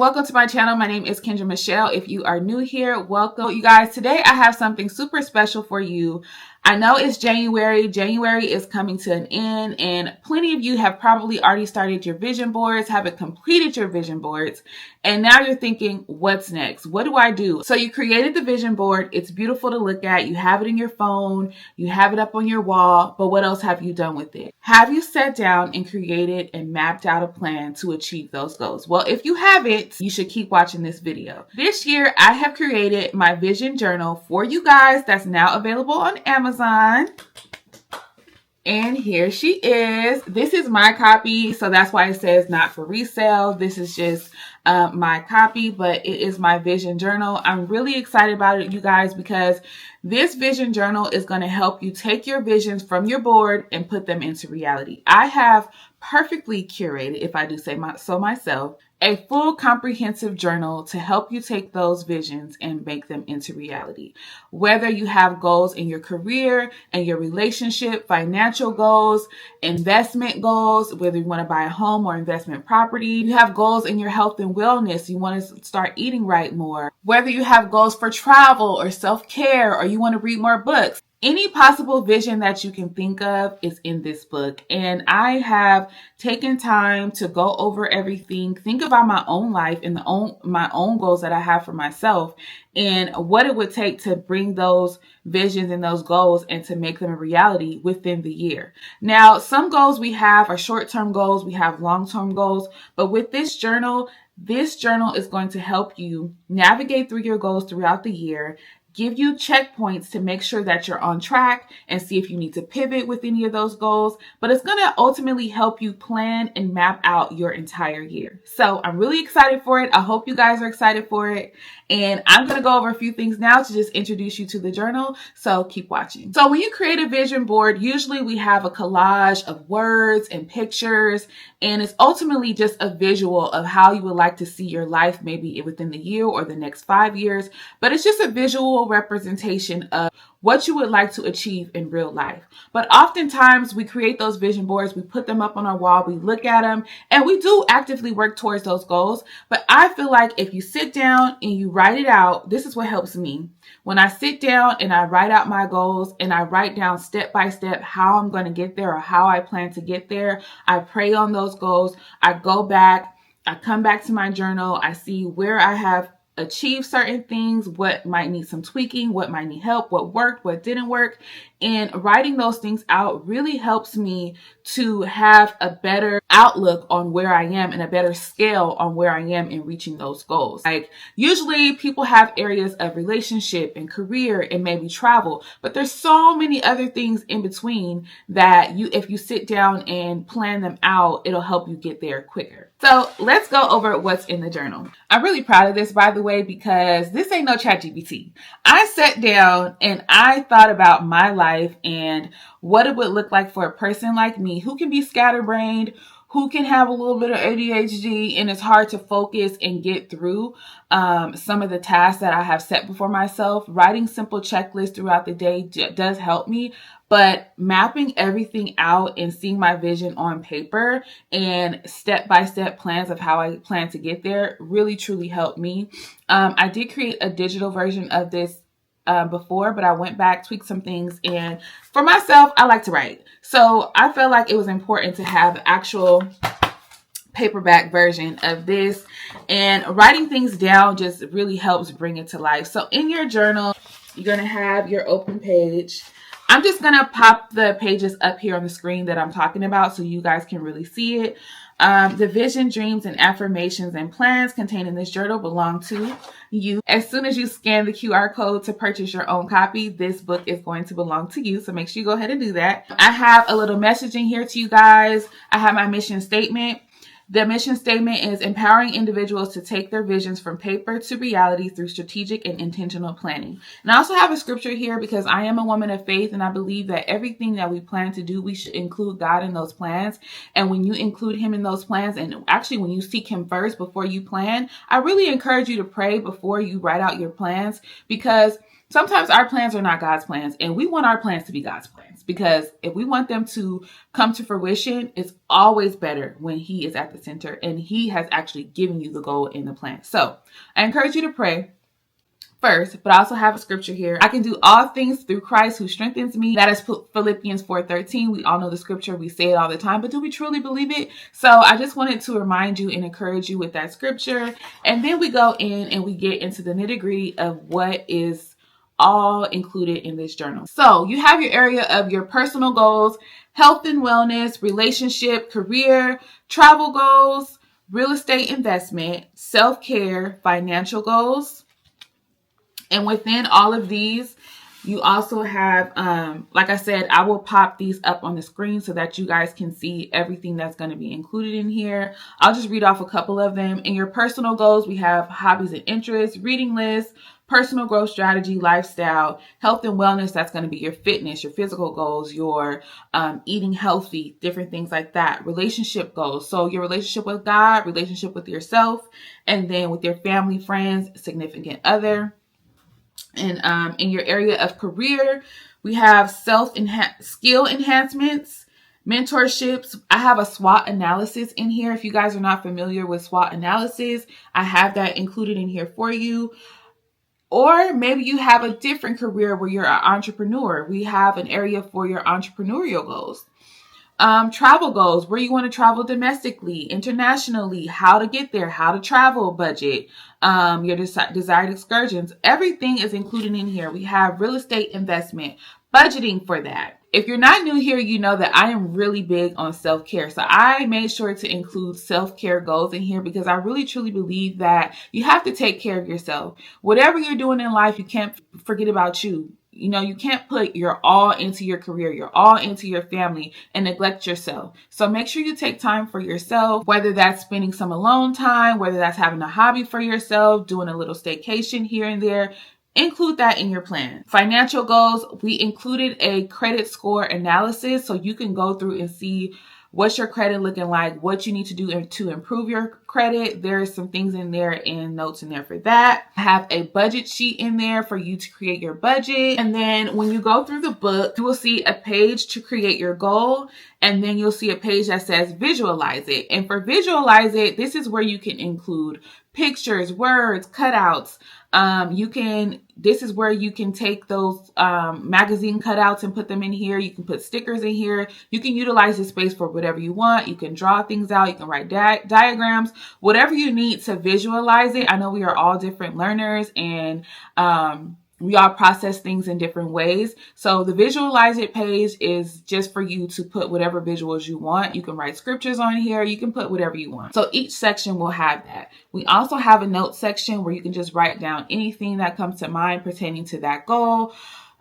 welcome to my channel. My name is Kendra Michelle. If you are new here, welcome. You guys, today I have something super special for you. I know it's January. January is coming to an end, and plenty of you have probably already started your vision boards, haven't completed your vision boards, and now you're thinking, what's next? What do I do? So you created the vision board. It's beautiful to look at. You have it in your phone. You have it up on your wall, but what else have you done with it? Have you sat down and created and mapped out a plan to achieve those goals? Well, if you haven't, you should keep watching this video. This year, I have created my vision journal for you guys that's now available on Amazon. And here she is. This is my copy, so that's why it says not for resale. This is just my copy, but it is my vision journal. I'm really excited about it, you guys, because this vision journal is going to help you take your visions from your board and put them into reality. I have perfectly curated, if I do say so myself, a full comprehensive journal to help you take those visions and make them into reality. Whether you have goals in your career and your relationship, financial goals, investment goals, whether you want to buy a home or investment property, you have goals in your health and wellness, you want to start eating right more, whether you have goals for travel or self-care, or you want to read more books. Any possible vision that you can think of is in this book. And I have taken time to go over everything, think about my own life and my own goals that I have for myself and what it would take to bring those visions and those goals and to make them a reality within the year. Now, some goals we have are short-term goals, we have long-term goals, but with this journal is going to help you navigate through your goals throughout the year, give you checkpoints to make sure that you're on track and see if you need to pivot with any of those goals. But it's going to ultimately help you plan and map out your entire year. So I'm really excited for it. I hope you guys are excited for it. And I'm going to go over a few things now to just introduce you to the journal. So keep watching. So when you create a vision board, usually we have a collage of words and pictures, and it's ultimately just a visual of how you would like to see your life, maybe within the year or the next 5 years. But it's just a visual representation of what you would like to achieve in real life. But oftentimes we create those vision boards, we put them up on our wall, we look at them, and we do actively work towards those goals. But I feel like if you sit down and you write it out, this is what helps me. When I sit down and I write out my goals and I write down step by step how I'm going to get there or how I plan to get there, I pray on those goals, I go back, I come back to my journal, I see where I have achieve certain things, what might need some tweaking, what might need help, what worked, what didn't work. And writing those things out really helps me to have a better outlook on where I am and a better scale on where I am in reaching those goals. Like usually people have areas of relationship and career and maybe travel, but there's so many other things in between that if you sit down and plan them out, it'll help you get there quicker. So let's go over what's in the journal. I'm really proud of this, by the way, because this ain't no ChatGPT. I sat down and I thought about my life and what it would look like for a person like me who can be scatterbrained, who can have a little bit of ADHD, and it's hard to focus and get through some of the tasks that I have set before myself. Writing simple checklists throughout the day does help me, but mapping everything out and seeing my vision on paper and step-by-step plans of how I plan to get there really, truly helped me. I did create a digital version of this before, but I went back, tweaked some things, and for myself, I like to write. So I felt like it was important to have actual paperback version of this, and writing things down just really helps bring it to life. So in your journal, you're going to have your open page. I'm just going to pop the pages up here on the screen that I'm talking about so you guys can really see it. The vision, dreams, and affirmations and plans contained in this journal belong to you. As soon as you scan the QR code to purchase your own copy, this book is going to belong to you. So make sure you go ahead and do that. I have a little messaging here to you guys. I have my mission statement. The mission statement is empowering individuals to take their visions from paper to reality through strategic and intentional planning. And I also have a scripture here because I am a woman of faith and I believe that everything that we plan to do, we should include God in those plans. And when you include him in those plans, and actually when you seek him first before you plan, I really encourage you to pray before you write out your plans, because Sometimes our plans are not God's plans, and we want our plans to be God's plans, because if we want them to come to fruition, it's always better when He is at the center and He has actually given you the goal in the plan. So I encourage you to pray first, but I also have a scripture here. I can do all things through Christ who strengthens me. That is Philippians 4:13. We all know the scripture. We say it all the time, but do we truly believe it? So I just wanted to remind you and encourage you with that scripture. And then we go in and we get into the nitty-gritty of what is all included in this journal. So you have your area of your personal goals, health and wellness, relationship, career, travel goals, real estate investment, self-care, financial goals. And within all of these, you also have, like I said, I will pop these up on the screen so that you guys can see everything that's going to be included in here. I'll just read off a couple of them. In your personal goals, we have hobbies and interests, reading list, personal growth strategy, lifestyle, health and wellness. That's going to be your fitness, your physical goals, your eating healthy, different things like that. Relationship goals. So your relationship with God, relationship with yourself, and then with your family, friends, significant other. And in your area of career, we have skill enhancements, mentorships. I have a SWOT analysis in here. If you guys are not familiar with SWOT analysis, I have that included in here for you. Or maybe you have a different career where you're an entrepreneur. We have an area for your entrepreneurial goals. Travel goals, where you want to travel domestically, internationally, how to get there, how to travel budget, your desired excursions. Everything is included in here. We have real estate investment, budgeting for that. If you're not new here, you know that I am really big on self-care. So I made sure to include self-care goals in here because I really truly believe that you have to take care of yourself. Whatever you're doing in life, you can't forget about you. You know, you can't put your all into your career, your all into your family and neglect yourself. So make sure you take time for yourself, whether that's spending some alone time, whether that's having a hobby for yourself, doing a little staycation here and there. Include that in your plan. Financial goals, we included a credit score analysis so you can go through and see what's your credit looking like, what you need to do to improve your credit. There's some things in there and notes in there for that. I have a budget sheet in there for you to create your budget. And then when you go through the book, you will see a page to create your goal. And then you'll see a page that says visualize it. And for visualize it, this is where you can include pictures, words, cutouts. This is where you can take those magazine cutouts and put them in here. You can put stickers in here. You can utilize this space for whatever you want. You can draw things out. You can write diagrams, whatever you need to visualize it. I know we are all different learners and we all process things in different ways. So the visualize it page is just for you to put whatever visuals you want. You can write scriptures on here. You can put whatever you want. So each section will have that. We also have a note section where you can just write down anything that comes to mind pertaining to that goal.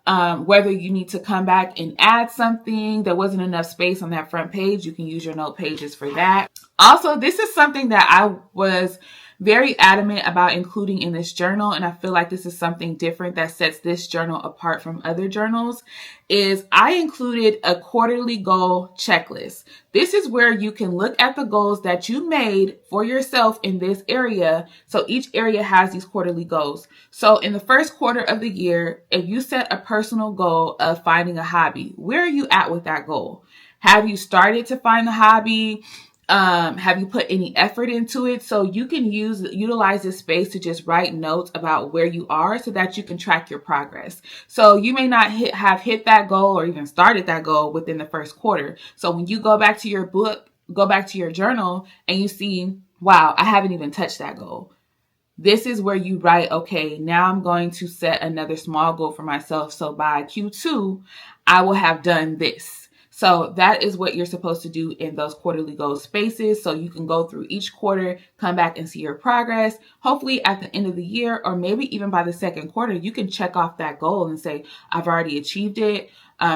Whether you need to come back and add something, there wasn't enough space on that front page, you can use your note pages for that. Also, this is something that I was very adamant about including in this journal, and I feel like this is something different that sets this journal apart from other journals, is I included a quarterly goal checklist. This is where you can look at the goals that you made for yourself in this area. So each area has these quarterly goals. So in the first quarter of the year, if you set a personal goal of finding a hobby, where are you at with that goal? Have you started to find the hobby? Have you put any effort into it? So you can utilize this space to just write notes about where you are so that you can track your progress. So you may not have hit that goal or even started that goal within the first quarter. So when you go back to your book, go back to your journal and you see, wow, I haven't even touched that goal. This is where you write, okay, now I'm going to set another small goal for myself. So by Q2, I will have done this. So that is what you're supposed to do in those quarterly goal spaces. So you can go through each quarter, come back and see your progress. Hopefully at the end of the year, or maybe even by the second quarter, you can check off that goal and say, I've already achieved it.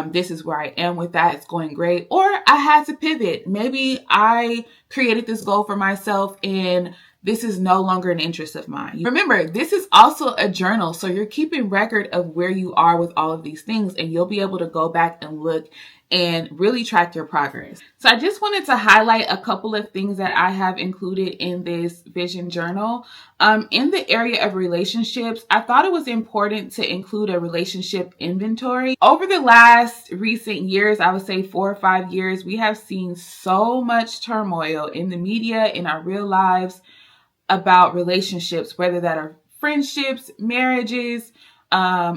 This is where I am with that. It's going great. Or I had to pivot. Maybe I created this goal for myself in this is no longer an interest of mine. Remember, this is also a journal, so you're keeping record of where you are with all of these things, and you'll be able to go back and look and really track your progress. So I just wanted to highlight a couple of things that I have included in this vision journal. In the area of relationships, I thought it was important to include a relationship inventory. Over the last recent years, I would say 4 or 5 years, we have seen so much turmoil in the media, in our real lives, about relationships, whether that are friendships, marriages,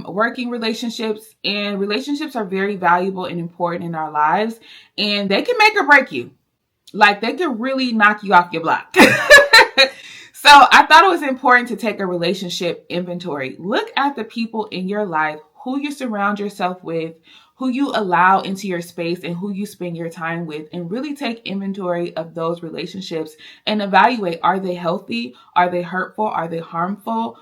working relationships. And relationships are very valuable and important in our lives, and they can make or break you. Like, they can really knock you off your block. So I thought it was important to take a relationship inventory. Look at the people in your life, who you surround yourself with, who you allow into your space, and who you spend your time with, and really take inventory of those relationships and evaluate, are they healthy? Are they hurtful? Are they harmful?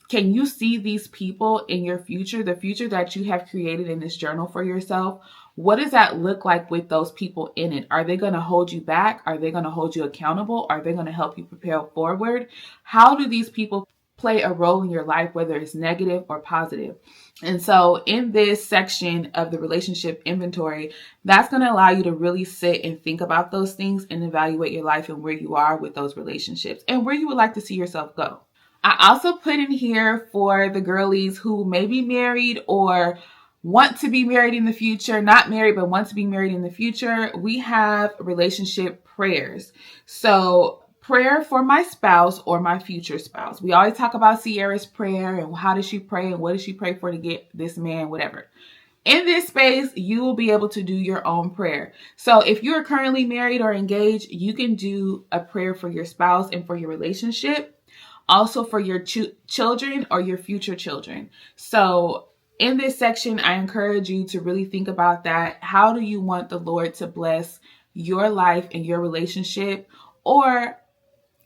Can you see these people in your future, the future that you have created in this journal for yourself? What does that look like with those people in it? Are they going to hold you back? Are they going to hold you accountable? Are they going to help you prepare forward? How do these people play a role in your life, whether it's negative or positive? And so in this section of the relationship inventory, that's going to allow you to really sit and think about those things and evaluate your life and where you are with those relationships and where you would like to see yourself go. I also put in here for the girlies who may be married or want to be married in the future, not married, but want to be married in the future. We have relationship prayers. So prayer for my spouse or my future spouse. We always talk about Sierra's prayer and how does she pray and what does she pray for to get this man, whatever. In this space, you will be able to do your own prayer. So if you're currently married or engaged, you can do a prayer for your spouse and for your relationship. Also for your children or your future children. So in this section, I encourage you to really think about that. How do you want the Lord to bless your life and your relationship? Or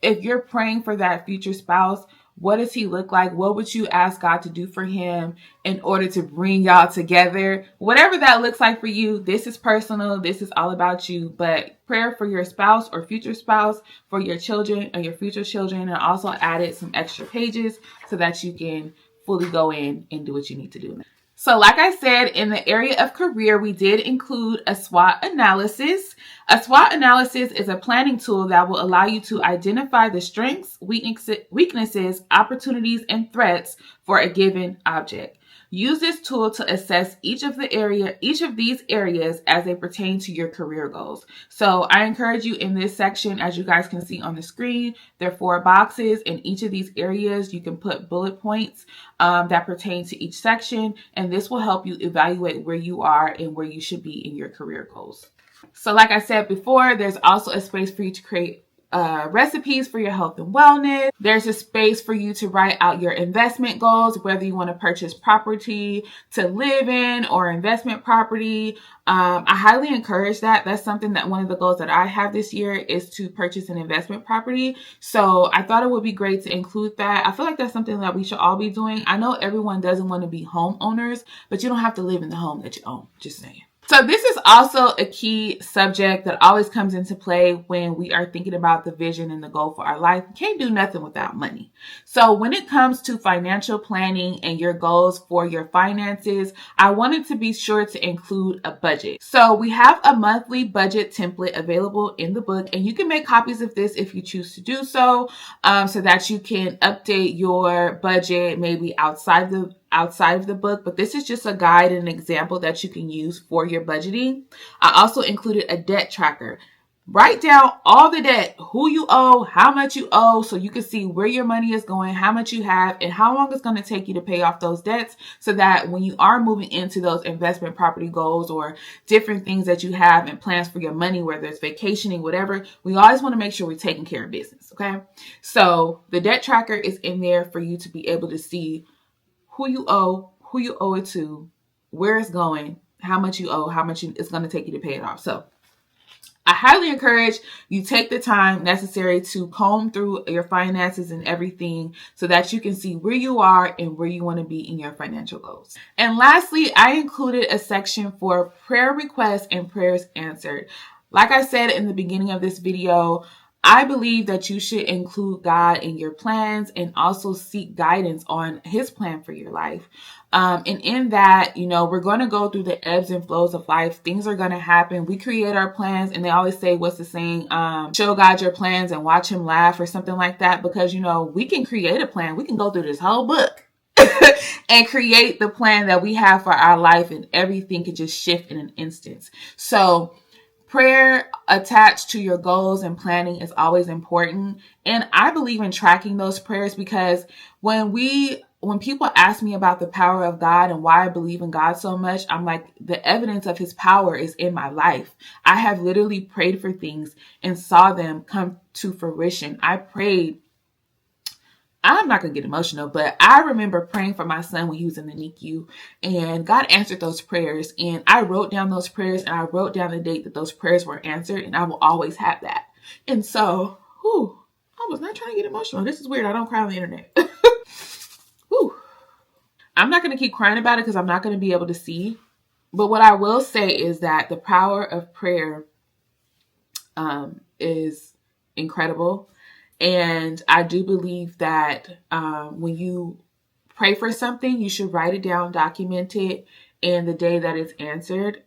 if you're praying for that future spouse, what does he look like? What would you ask God to do for him in order to bring y'all together? Whatever that looks like for you, this is personal. This is all about you. But prayer for your spouse or future spouse, for your children and your future children, and also added some extra pages so that you can fully go in and do what you need to do. So like I said, in the area of career, we did include a SWOT analysis. A SWOT analysis is a planning tool that will allow you to identify the strengths, weaknesses, opportunities, and threats for a given object. Use this tool to assess each of these areas as they pertain to your career goals. So I encourage you in this section, as you guys can see on the screen, there are 4 boxes. In each of these areas, you can put bullet points that pertain to each section, and this will help you evaluate where you are and where you should be in your career goals. So like I said before, there's also a space for you to create recipes for your health and wellness. There's a space for you to write out your investment goals, whether you want to purchase property to live in or investment property. I highly encourage that. That's something that one of the goals that I have this year is to purchase an investment property. So I thought it would be great to include that. I feel like that's something that we should all be doing. I know everyone doesn't want to be homeowners, but you don't have to live in the home that you own. Just saying. So this is also a key subject that always comes into play when we are thinking about the vision and the goal for our life. You can't do nothing without money. So when it comes to financial planning and your goals for your finances, I wanted to be sure to include a budget. So we have a monthly budget template available in the book, and you can make copies of this if you choose to do so, so that you can update your budget maybe outside of the book, but this is just a guide and an example that you can use for your budgeting. I also included a debt tracker. Write down all the debt, who you owe, how much you owe, so you can see where your money is going, how much you have, and how long it's going to take you to pay off those debts, so that when you are moving into those investment property goals or different things that you have and plans for your money, whether it's vacationing, whatever, we always want to make sure we're taking care of business, okay? So the debt tracker is in there for you to be able to see who you owe it to, where it's going, how much you owe, how much it's going to take you to pay it off. So I highly encourage you take the time necessary to comb through your finances and everything so that you can see where you are and where you want to be in your financial goals. And lastly, I included a section for prayer requests and prayers answered. Like I said in the beginning of this video, I believe that you should include God in your plans and also seek guidance on his plan for your life. And in that, we're going to go through the ebbs and flows of life. Things are going to happen. We create our plans, and they always say, what's the saying? Show God your plans and watch him laugh, or something like that. Because, we can create a plan. We can go through this whole book and create the plan that we have for our life, and everything could just shift in an instant. So prayer attached to your goals and planning is always important. And I believe in tracking those prayers, because when people ask me about the power of God and why I believe in God so much, I'm like, the evidence of his power is in my life. I have literally prayed for things and saw them come to fruition. I'm not going to get emotional, but I remember praying for my son when he was in the NICU, and God answered those prayers. And I wrote down those prayers, and I wrote down the date that those prayers were answered, and I will always have that. And so, I was not trying to get emotional. This is weird. I don't cry on the internet. I'm not going to keep crying about it because I'm not going to be able to see. But what I will say is that the power of prayer is incredible. And I do believe that when you pray for something, you should write it down, document it, and the day that it's answered.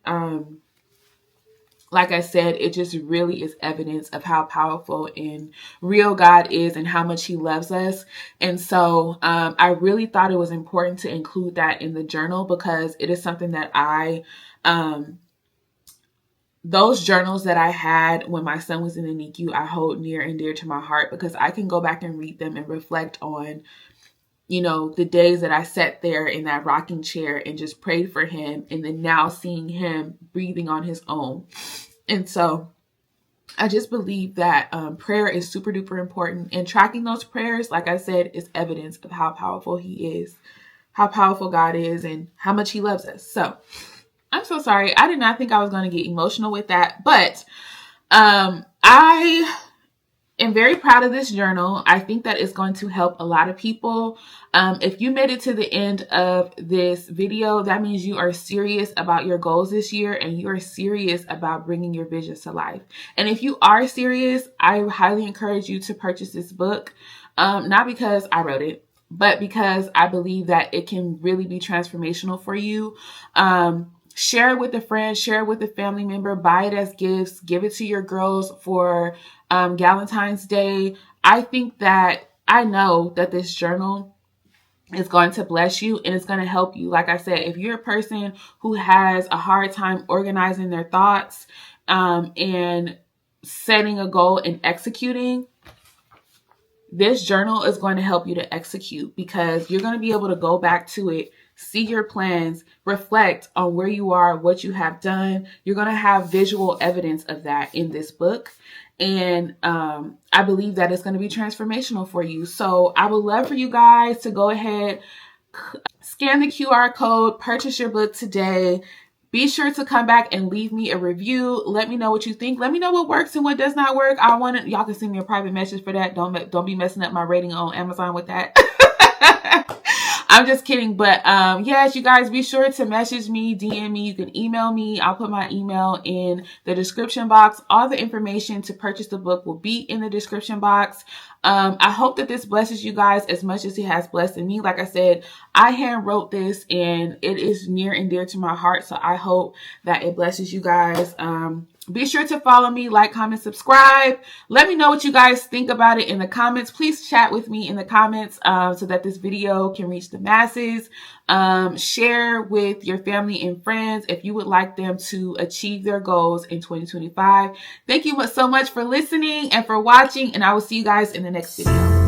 Like I said, it just really is evidence of how powerful and real God is and how much he loves us. And so I really thought it was important to include that in the journal, because it is something that those journals that I had when my son was in the NICU, I hold near and dear to my heart, because I can go back and read them and reflect on, the days that I sat there in that rocking chair and just prayed for him, and then now seeing him breathing on his own. And so I just believe that prayer is super duper important, and tracking those prayers, like I said, is evidence of how powerful he is, how powerful God is, and how much he loves us. So I'm so sorry. I did not think I was going to get emotional with that, but I am very proud of this journal. I think that it's going to help a lot of people. If you made it to the end of this video, that means you are serious about your goals this year, and you are serious about bringing your visions to life. And if you are serious, I highly encourage you to purchase this book. Not because I wrote it, but because I believe that it can really be transformational for you. Share it with a friend, share it with a family member, buy it as gifts, give it to your girls for Valentine's Day. I know that this journal is going to bless you, and it's going to help you. Like I said, if you're a person who has a hard time organizing their thoughts and setting a goal and executing, this journal is going to help you to execute, because you're going to be able to go back to it, see your plans, reflect on where you are, what you have done. You're going to have visual evidence of that in this book. And I believe that it's going to be transformational for you. So I would love for you guys to go ahead, scan the QR code, purchase your book today. Be sure to come back and leave me a review. Let me know what you think. Let me know what works and what does not work. Y'all can send me a private message for that. Don't be messing up my rating on Amazon with that. I'm just kidding. But yes, you guys, be sure to message me, DM me. You can email me. I'll put my email in the description box. All the information to purchase the book will be in the description box. I hope that this blesses you guys as much as it has blessed me. Like I said, I hand wrote this, and it is near and dear to my heart. So I hope that it blesses you guys. Be sure to follow me, like, comment, subscribe. Let me know what you guys think about it in the comments. Please chat with me in the comments so that this video can reach the masses. Share with your family and friends if you would like them to achieve their goals in 2025. Thank you so much for listening and for watching, and I will see you guys in the next video.